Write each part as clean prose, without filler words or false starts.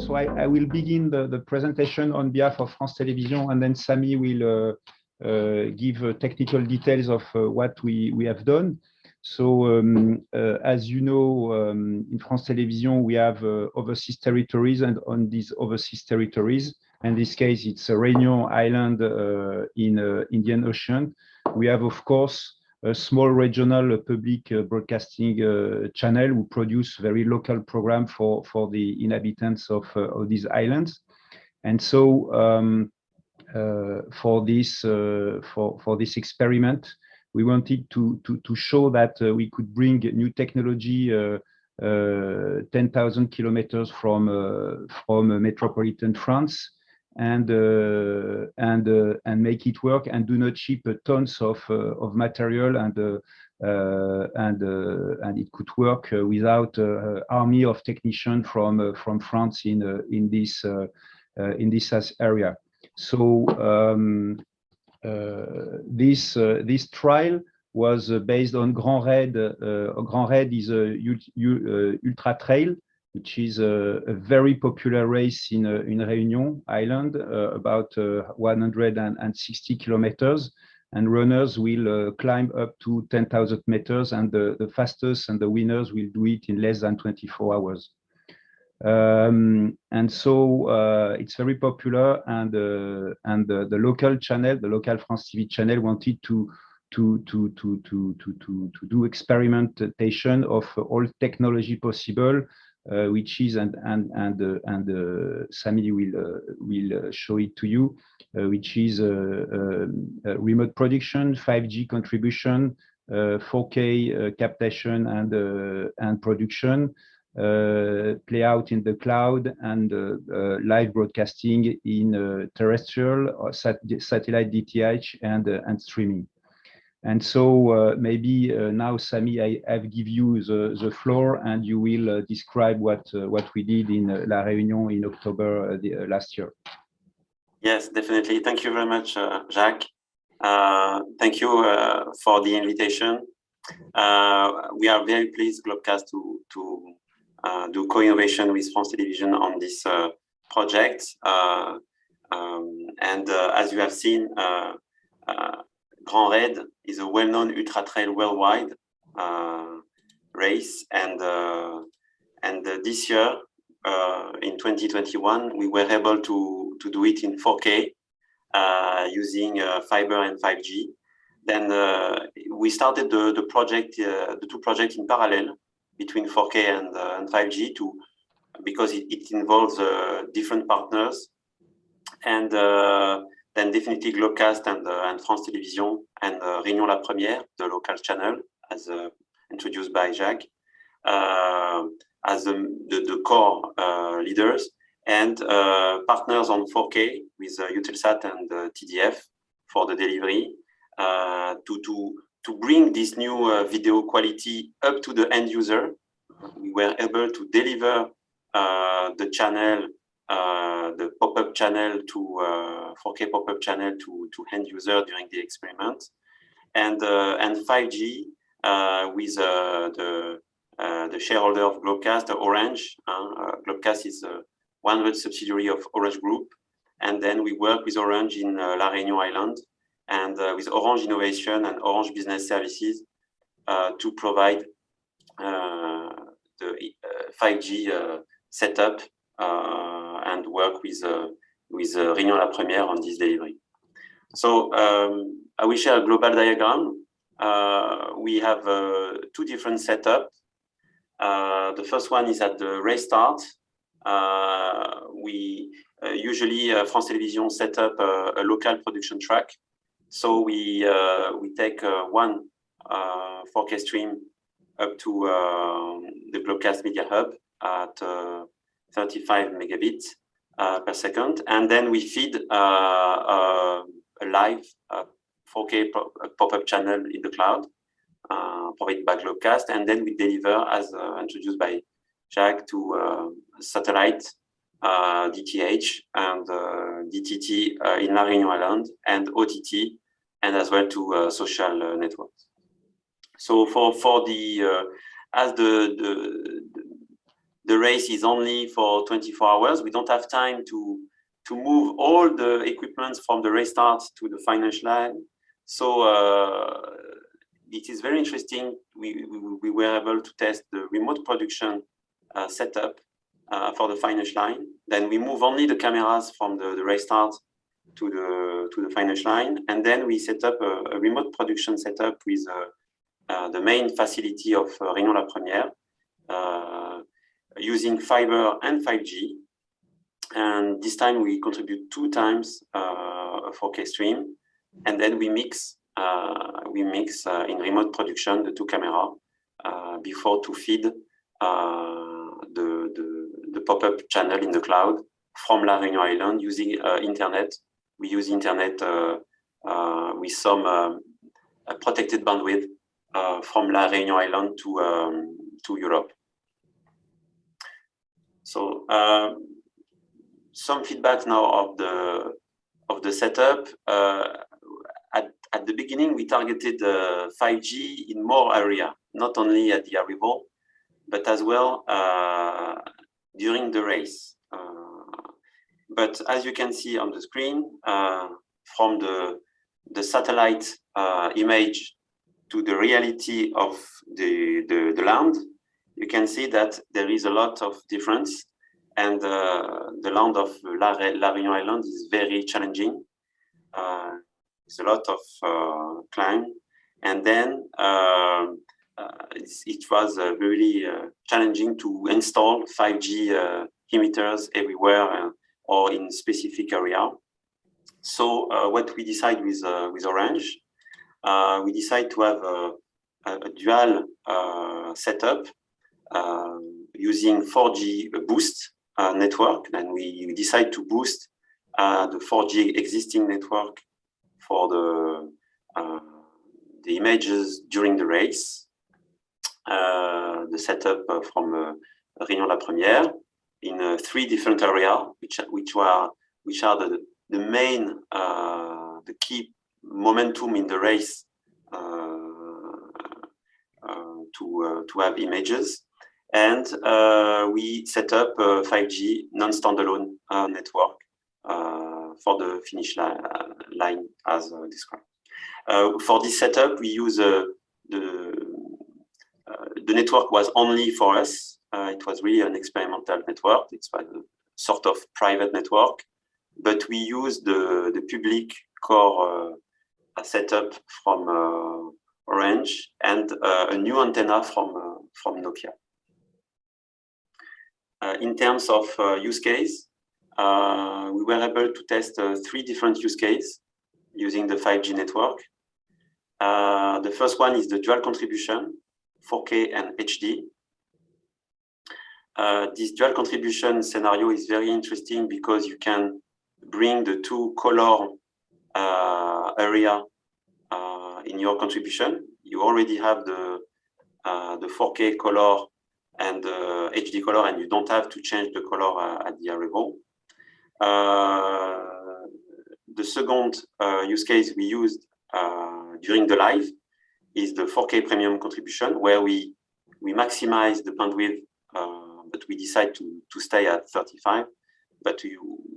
So I will begin the presentation on behalf of France Television, and then Sami will give technical details of what we have done. So as you know, in France Television, we have overseas territories, and on these overseas territories, in this case, it's a Réunion Island in Indian Ocean. We have, of course, a small regional public broadcasting channel who produce very local program for the inhabitants of these islands. And so for this experiment, we wanted to show that we could bring new technology 10,000 kilometers from metropolitan France, and make it work, and do not ship tons of material, and it could work without army of technicians from France in this area. So this trial was based on Grand Raid. Grand Raid is a ultra trail, which is a very popular race in Réunion Island, about 160 kilometers, and runners will climb up to 10,000 meters, and the fastest and the winners will do it in less than 24 hours. And so it's very popular, and the local channel, the local France TV channel, wanted to do experimentation of all technology possible, which is and Sami will show it to you, which is remote production, 5G contribution, 4K captation and production, play out in the cloud, and live broadcasting in terrestrial or satellite DTH and streaming. And so maybe now, Sami, I give you the floor, and you will describe what we did in La Réunion in October last year. Yes, definitely. Thank you very much, Jacques. Thank you for the invitation. We are very pleased, Globecast, to do co-innovation with France Television on this project. And as you have seen, Grand Raid is a well-known ultra trail worldwide race, and this year, in 2021, we were able to do it in 4K using fiber and 5G. Then we started the project, the two projects in parallel between 4K and 5G, because it involves different partners, and then definitely Globecast and France Télévisions and Réunion La Première, the local channel, as introduced by Jacques, as the core leaders, and partners on 4K with Eutelsat and TDF for the delivery, to bring this new video quality up to the end user. We were able to deliver the channel, the pop-up channel, to 4K pop-up channel to end user during the experiment, and 5G with the shareholder of Globecast, Orange. Globecast is a 100% subsidiary of Orange Group, and then we work with Orange in La Réunion Island, and with Orange Innovation and Orange Business Services to provide the 5G setup and work with Réunion La Première on this delivery. So I will share a global diagram. We have two different setups. The first one is at the race start. We usually France Télévisions set up a local production track. So we take one 4K stream up to the Globecast Media Hub at 35 megabits per second, and then we feed a live 4K pop-up channel in the cloud, provided by Globecast, and then we deliver, as introduced by Jacques, to satellite, DTH and DTT in La Réunion Island, and OTT, and as well to social networks. So for the as the the race is only for 24 hours. We don't have time to move all the equipment from the race start to the finish line. So it is very interesting. We were able to test the remote production setup for the finish line. Then we move only the cameras from the race start to the finish line, and then we set up a remote production setup with the main facility of Réunion La Première, using fiber and 5G. And this time we contribute 2 times a 4K stream, and then we mix in remote production the 2 cameras before to feed the pop-up channel in the cloud from La Réunion Island using internet. We use internet with some protected bandwidth from La Réunion Island to Europe. So some feedback now of the setup. At the beginning, we targeted 5G in more area, not only at the arrival, but as well during the race. But as you can see on the screen, from the satellite image to the reality of the land, you can see that there is a lot of difference, and the land of La Réunion Island is very challenging. It's a lot of climb, and then it was really challenging to install 5G emitters everywhere or in specific area. So what we decide with Orange, we decide to have a dual setup using 4G boost network, and we decide to boost the 4G existing network for the images during the race. The setup from Réunion La Première in 3 different areas, which are the main, the key momentum in the race to have images. And we set up a 5G non-standalone network for the finish line as described. For this setup, we use the network was only for us. It was really an experimental network. It's a sort of private network, but we use the public core setup from Orange and a new antenna from Nokia. In terms of use case, we were able to test 3 different use cases using the 5G network. The first one is the dual contribution, 4K and HD. This dual contribution scenario is very interesting because you can bring the 2 color area in your contribution. You already have the 4K color and the HD color, and you don't have to change the color at the arrival. The second use case we used during the live is the 4K premium contribution, where we maximize the bandwidth, but we decide to stay at 35. But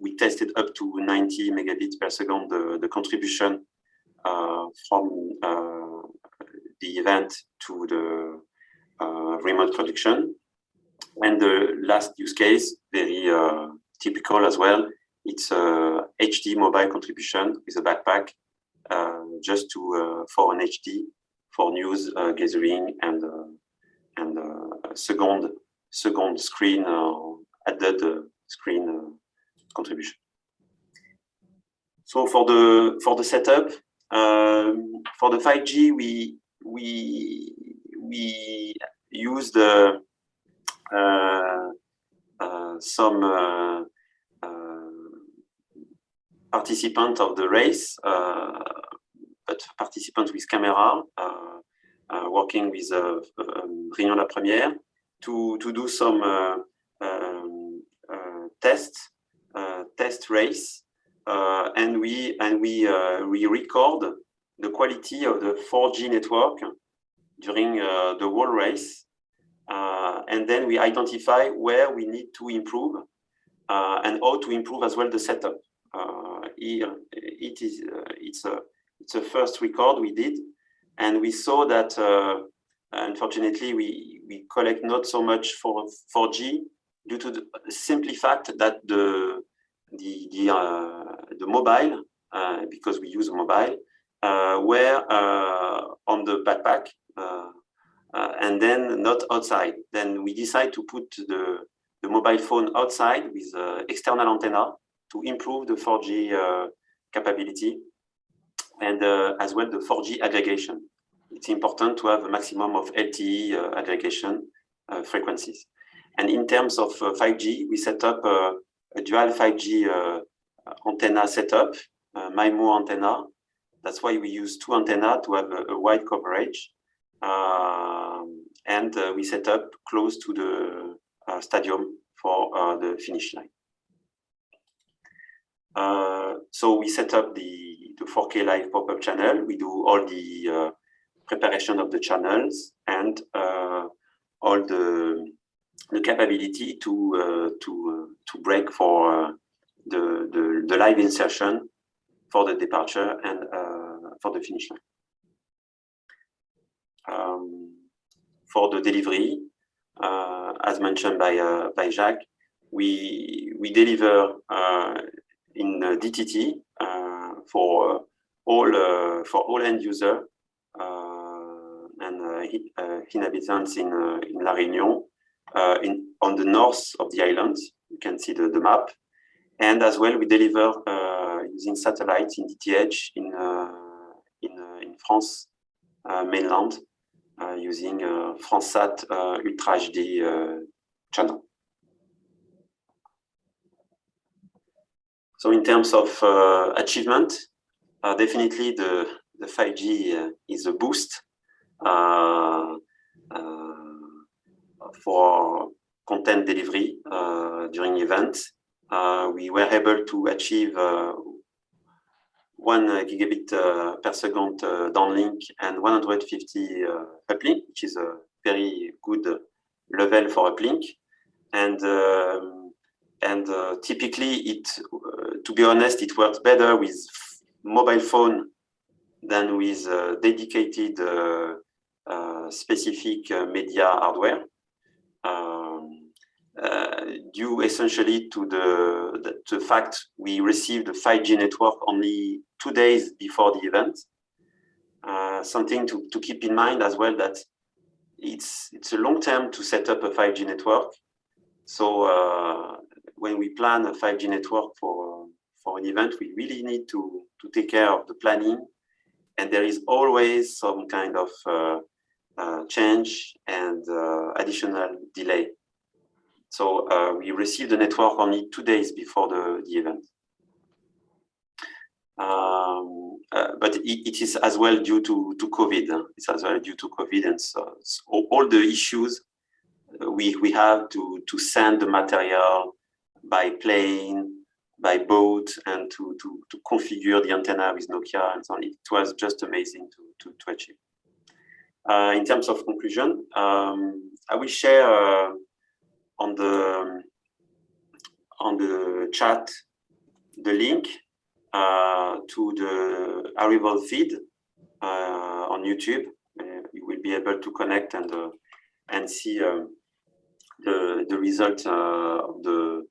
we tested up to 90 megabits per second the contribution from the event to the remote production. And the last use case, very typical as well, it's a HD mobile contribution with a backpack, just for an HD for news gathering and second screen added screen contribution. So for the setup, for the 5G, we used some participants of the race, but participants with camera, working with Réunion La Première to do some test race, and we record the quality of the 4G network during the whole race And then we identify where we need to improve and how to improve as well the setup. Here, it's a first record we did, and we saw that unfortunately we collect not so much for 4G due to the simply fact that the mobile, because we use a mobile, were on the backpack and then not outside. Then we decide to put the mobile phone outside with external antenna to improve the 4G capability and as well the 4G aggregation. It's important to have a maximum of LTE aggregation frequencies. And in terms of 5G, we set up a dual 5G antenna setup, MIMO antenna. That's why we use two antennas to have a wide coverage. And we set up close to the stadium for the finish line. So we set up the 4K live pop-up channel. We do all the preparation of the channels and all the capability to break for the live insertion for the departure and for the finish line. For the delivery, as mentioned by Jacques, we deliver in DTT for all end user and inhabitants in La Réunion, on the north of the island. You can see the map, and as well we deliver using satellites in DTH in France mainland using FranceSat Ultra HD channel. So in terms of achievement, definitely the 5G is a boost for content delivery during events. We were able to achieve 1 gigabit per second downlink and 150 uplink, which is a very good level for uplink. And typically, to be honest, it works better with mobile phone than with dedicated specific media hardware, due essentially to the fact we received the 5G network only 2 days before the event. Something to keep in mind as well, that it's a long term to set up a 5G network. So when we plan a 5G network for an event, we really need to take care of the planning, and there is always some kind of change and additional delay. So we received the network only 2 days before the event. But it is as well due to COVID. It's as well due to COVID, and so all the issues we have to send the material by plane, by boat, and to configure the antenna with Nokia and so on. It was just amazing to achieve. In terms of conclusion, I will share on the chat the link to the arrival feed on YouTube. You will be able to connect and see the result of the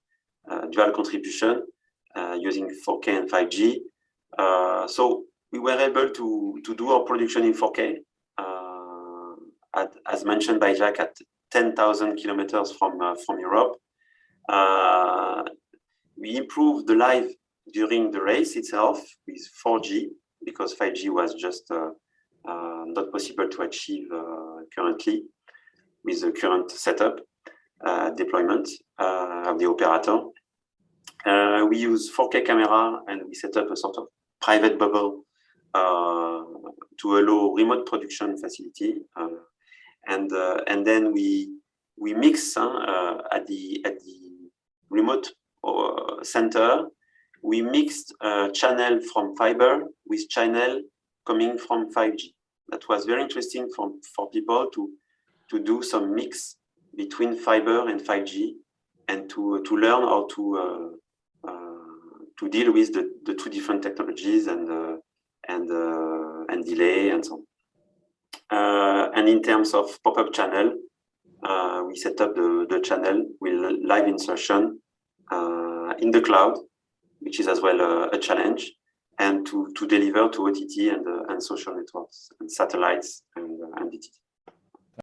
dual contribution using 4K and 5G. So we were able to do our production in 4K, as mentioned by Jacques, at 10,000 kilometers from Europe. We improved the live during the race itself with 4G, because 5G was just not possible to achieve currently with the current setup deployment of the operator. We use 4K camera, and we set up a sort of private bubble to allow remote production facility, and then we mix at the remote center. We mixed channel from fiber with channel coming from 5G. That was very interesting for people to do some mix between fiber and 5G, and to learn how to deal with the two different technologies and delay and so on. And in terms of pop-up channel, we set up the channel with live insertion in the cloud, which is as well a challenge, and to deliver to OTT and social networks and satellites